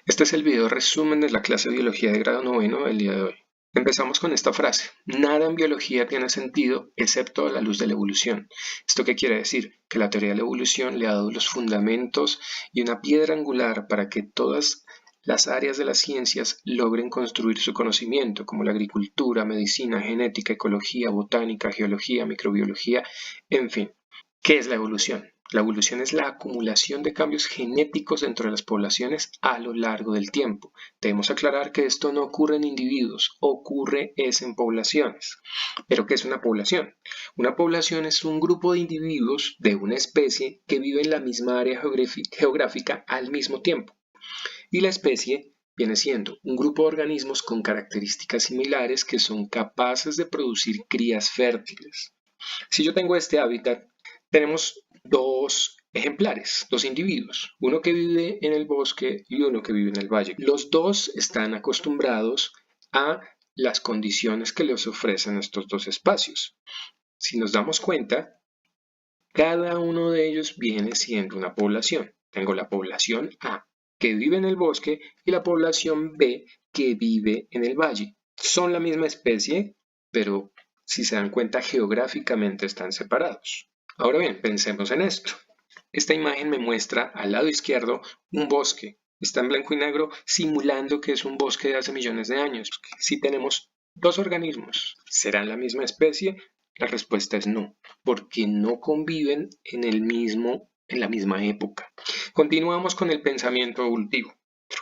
Este es el video resumen de la clase de biología de grado noveno del día de hoy. Empezamos con esta frase: nada en biología tiene sentido excepto a la luz de la evolución. ¿Esto qué quiere decir? Que la teoría de la evolución le ha dado los fundamentos y una piedra angular para que todas las áreas de las ciencias logren construir su conocimiento, como la agricultura, medicina, genética, ecología, botánica, geología, microbiología, en fin. ¿Qué es la evolución? La evolución es la acumulación de cambios genéticos dentro de las poblaciones a lo largo del tiempo. Debemos aclarar que esto no ocurre en individuos, ocurre en poblaciones. ¿Pero qué es una población? Una población es un grupo de individuos de una especie que vive en la misma área geográfica al mismo tiempo. Y la especie viene siendo un grupo de organismos con características similares que son capaces de producir crías fértiles. Si yo tengo este hábitat, tenemos dos ejemplares, dos individuos, uno que vive en el bosque y uno que vive en el valle. Los dos están acostumbrados a las condiciones que les ofrecen estos dos espacios. Si nos damos cuenta, cada uno de ellos viene siendo una población. Tengo la población A, que vive en el bosque, y la población B, que vive en el valle. Son la misma especie, pero si se dan cuenta, geográficamente están separados. Ahora bien, pensemos en esto. Esta imagen me muestra al lado izquierdo un bosque. Está en blanco y negro, simulando que es un bosque de hace millones de años. Si tenemos dos organismos, ¿serán la misma especie? La respuesta es no, porque no conviven en la misma época. Continuamos con el pensamiento evolutivo.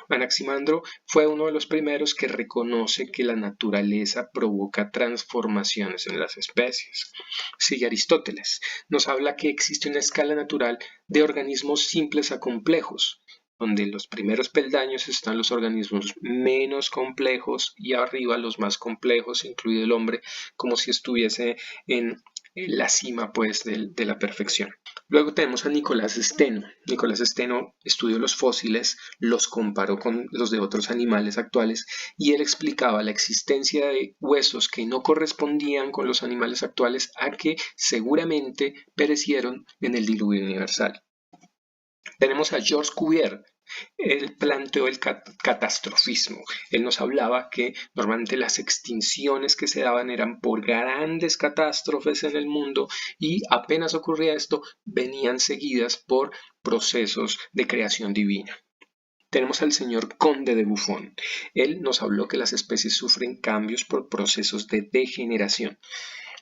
Anaximandro fue uno de los primeros que reconoce que la naturaleza provoca transformaciones en las especies. Sigue Aristóteles. Nos habla que existe una escala natural de organismos simples a complejos, donde en los primeros peldaños están los organismos menos complejos y arriba los más complejos, incluido el hombre, como si estuviese en la cima pues de la perfección. Luego tenemos a Nicolás Steno. Nicolás Steno estudió los fósiles, los comparó con los de otros animales actuales y él explicaba la existencia de huesos que no correspondían con los animales actuales a que seguramente perecieron en el diluvio universal. Tenemos a Georges Cuvier. Él planteó el catastrofismo. Él nos hablaba que normalmente las extinciones que se daban eran por grandes catástrofes en el mundo y apenas ocurría esto, venían seguidas por procesos de creación divina. Tenemos al señor Conde de Buffon. Él nos habló que las especies sufren cambios por procesos de degeneración.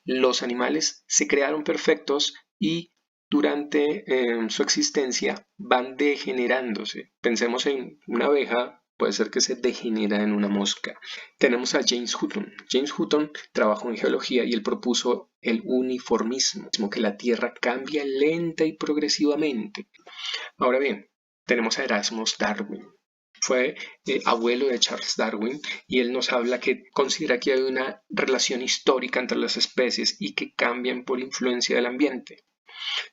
Los animales se crearon perfectos y durante su existencia van degenerándose. Pensemos en una abeja, puede ser que se degenera en una mosca. Tenemos a James Hutton. James Hutton trabajó en geología y él propuso el uniformismo, que la Tierra cambia lenta y progresivamente. Ahora bien, tenemos a Erasmus Darwin. Fue abuelo de Charles Darwin y él nos habla que considera que hay una relación histórica entre las especies y que cambian por influencia del ambiente.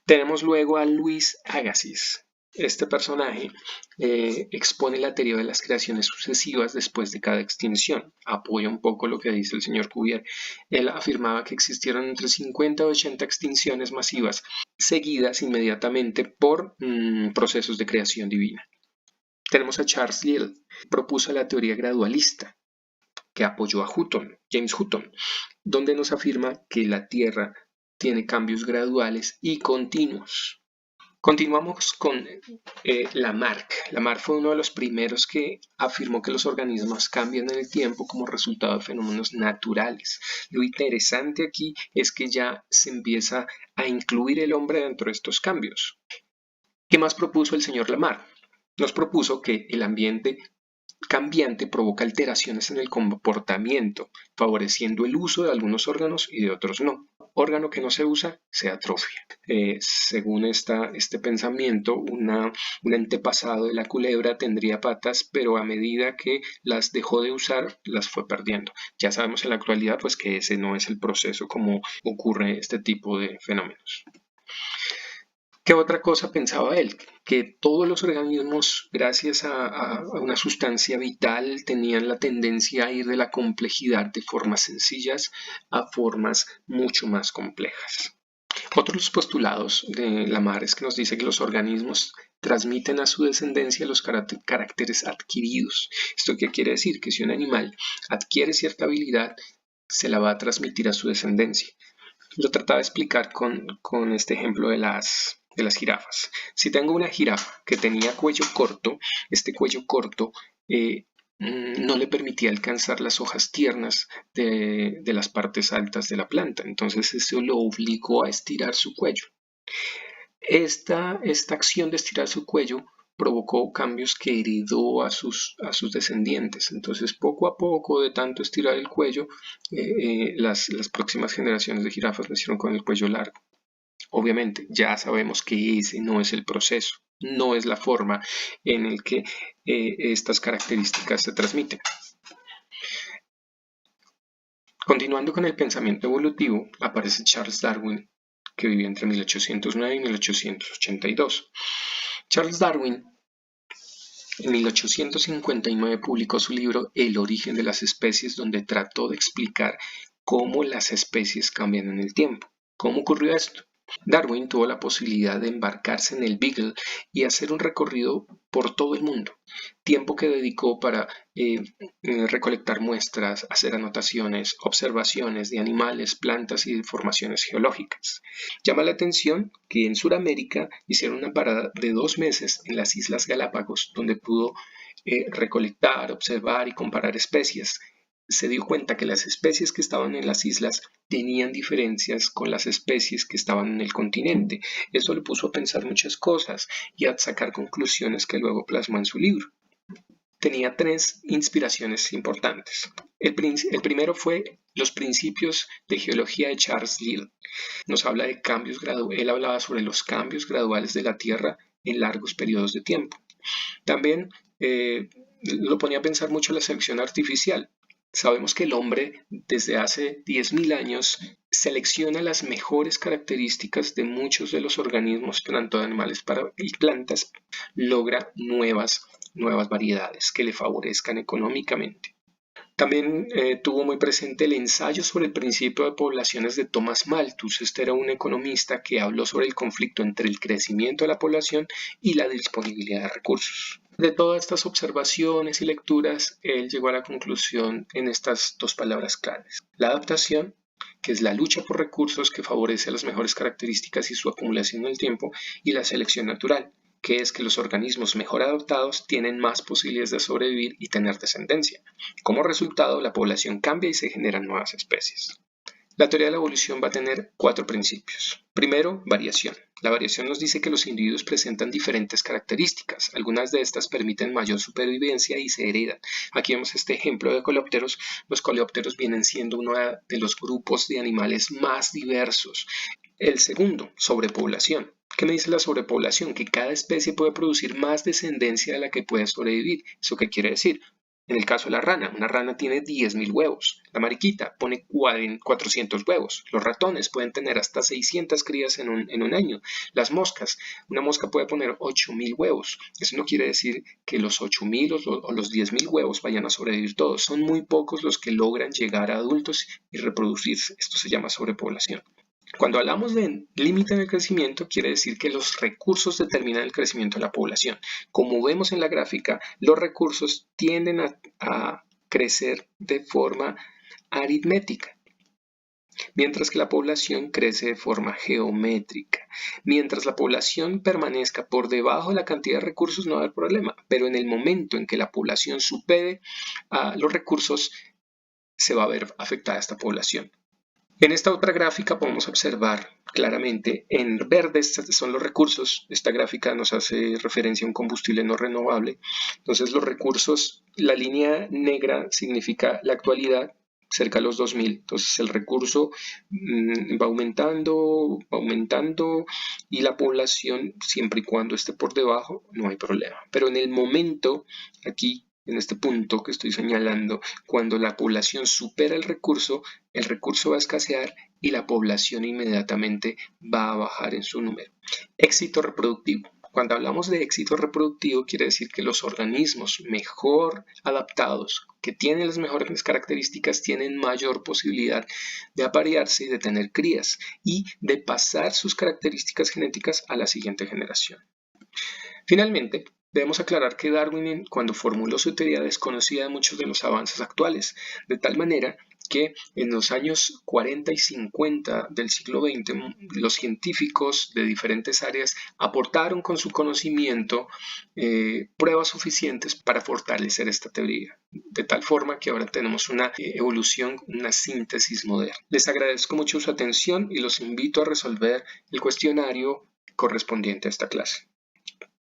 Tenemos luego a Luis Agassiz. Este personaje expone la teoría de las creaciones sucesivas después de cada extinción. Apoya un poco lo que dice el señor Cuvier. Él afirmaba que existieron entre 50 y 80 extinciones masivas seguidas inmediatamente por procesos de creación divina. Tenemos a Charles Lyell, propuso la teoría gradualista, que apoyó a James Hutton, donde nos afirma que la Tierra tiene cambios graduales y continuos. Continuamos con Lamarck. Lamarck fue uno de los primeros que afirmó que los organismos cambian en el tiempo como resultado de fenómenos naturales. Lo interesante aquí es que ya se empieza a incluir el hombre dentro de estos cambios. ¿Qué más propuso el señor Lamarck? Nos propuso que el ambiente cambiante provoca alteraciones en el comportamiento, favoreciendo el uso de algunos órganos y de otros no. Órgano que no se usa se atrofia. Según este pensamiento, un antepasado de la culebra tendría patas, pero a medida que las dejó de usar, las fue perdiendo. Ya sabemos en la actualidad pues, que ese no es el proceso como ocurre este tipo de fenómenos. ¿Qué otra cosa pensaba él? Que todos los organismos, gracias a una sustancia vital, tenían la tendencia a ir de la complejidad de formas sencillas a formas mucho más complejas. Otro de los postulados de Lamarck es que nos dice que los organismos transmiten a su descendencia los caracteres adquiridos. ¿Esto qué quiere decir? Que si un animal adquiere cierta habilidad, se la va a transmitir a su descendencia. Lo trataba de explicar con este ejemplo de las jirafas. Si tengo una jirafa que tenía cuello corto, este cuello corto no le permitía alcanzar las hojas tiernas de las partes altas de la planta. Entonces eso lo obligó a estirar su cuello. Esta acción de estirar su cuello provocó cambios que heredó a sus descendientes. Entonces, poco a poco, de tanto estirar el cuello, las próximas generaciones de jirafas nacieron con el cuello largo. Obviamente, ya sabemos que ese no es el proceso, no es la forma en la que estas características se transmiten. Continuando con el pensamiento evolutivo, aparece Charles Darwin, que vivió entre 1809 y 1882. Charles Darwin en 1859 publicó su libro El origen de las especies, donde trató de explicar cómo las especies cambian en el tiempo. ¿Cómo ocurrió esto? Darwin tuvo la posibilidad de embarcarse en el Beagle y hacer un recorrido por todo el mundo, tiempo que dedicó para recolectar muestras, hacer anotaciones, observaciones de animales, plantas y de formaciones geológicas. Llama la atención que en Sudamérica hicieron una parada de 2 meses en las Islas Galápagos, donde pudo recolectar, observar y comparar especies. Se dio cuenta que las especies que estaban en las islas tenían diferencias con las especies que estaban en el continente. Eso le puso a pensar muchas cosas y a sacar conclusiones que luego plasmó en su libro. Tenía 3 inspiraciones importantes. El primero fue los principios de geología de Charles Lyell. Nos habla de cambios graduales. Él hablaba sobre los cambios graduales de la Tierra en largos periodos de tiempo. También lo ponía a pensar mucho la selección artificial. Sabemos que el hombre desde hace 10.000 años selecciona las mejores características de muchos de los organismos, tanto de animales y plantas, logra nuevas variedades que le favorezcan económicamente. También tuvo muy presente el ensayo sobre el principio de poblaciones de Thomas Malthus. Este era un economista que habló sobre el conflicto entre el crecimiento de la población y la disponibilidad de recursos. De todas estas observaciones y lecturas, él llegó a la conclusión en estas 2 palabras claves. La adaptación, que es la lucha por recursos que favorece las mejores características y su acumulación en el tiempo, y la selección natural, que es que los organismos mejor adaptados tienen más posibilidades de sobrevivir y tener descendencia. Como resultado, la población cambia y se generan nuevas especies. La teoría de la evolución va a tener 4 principios. Primero, variación. La variación nos dice que los individuos presentan diferentes características. Algunas de estas permiten mayor supervivencia y se heredan. Aquí vemos este ejemplo de coleópteros. Los coleópteros vienen siendo uno de los grupos de animales más diversos. El segundo, sobrepoblación. ¿Qué me dice la sobrepoblación? Que cada especie puede producir más descendencia de la que puede sobrevivir. ¿Eso qué quiere decir? En el caso de la rana, una rana tiene 10.000 huevos. La mariquita pone 400 huevos. Los ratones pueden tener hasta 600 crías en un año. Las moscas, una mosca puede poner 8.000 huevos. Eso no quiere decir que los 8.000 o los 10.000 huevos vayan a sobrevivir todos. Son muy pocos los que logran llegar a adultos y reproducirse. Esto se llama sobrepoblación. Cuando hablamos de límite en el crecimiento, quiere decir que los recursos determinan el crecimiento de la población. Como vemos en la gráfica, los recursos tienden a crecer de forma aritmética, mientras que la población crece de forma geométrica. Mientras la población permanezca por debajo de la cantidad de recursos, no va a haber problema, pero en el momento en que la población supere los recursos, se va a ver afectada esta población. En esta otra gráfica podemos observar claramente en verde son los recursos. Esta gráfica nos hace referencia a un combustible no renovable. Entonces los recursos, la línea negra significa la actualidad cerca de los 2000. Entonces el recurso va aumentando y la población, siempre y cuando esté por debajo, no hay problema. Pero en el momento aquí, en este punto que estoy señalando, cuando la población supera el recurso va a escasear y la población inmediatamente va a bajar en su número. Éxito reproductivo. Cuando hablamos de éxito reproductivo, quiere decir que los organismos mejor adaptados, que tienen las mejores características, tienen mayor posibilidad de aparearse y de tener crías y de pasar sus características genéticas a la siguiente generación. Finalmente, debemos aclarar que Darwin, cuando formuló su teoría, desconocía de muchos de los avances actuales, de tal manera que en los años 40 y 50 del siglo XX, los científicos de diferentes áreas aportaron con su conocimiento pruebas suficientes para fortalecer esta teoría, de tal forma que ahora tenemos una evolución, una síntesis moderna. Les agradezco mucho su atención y los invito a resolver el cuestionario correspondiente a esta clase.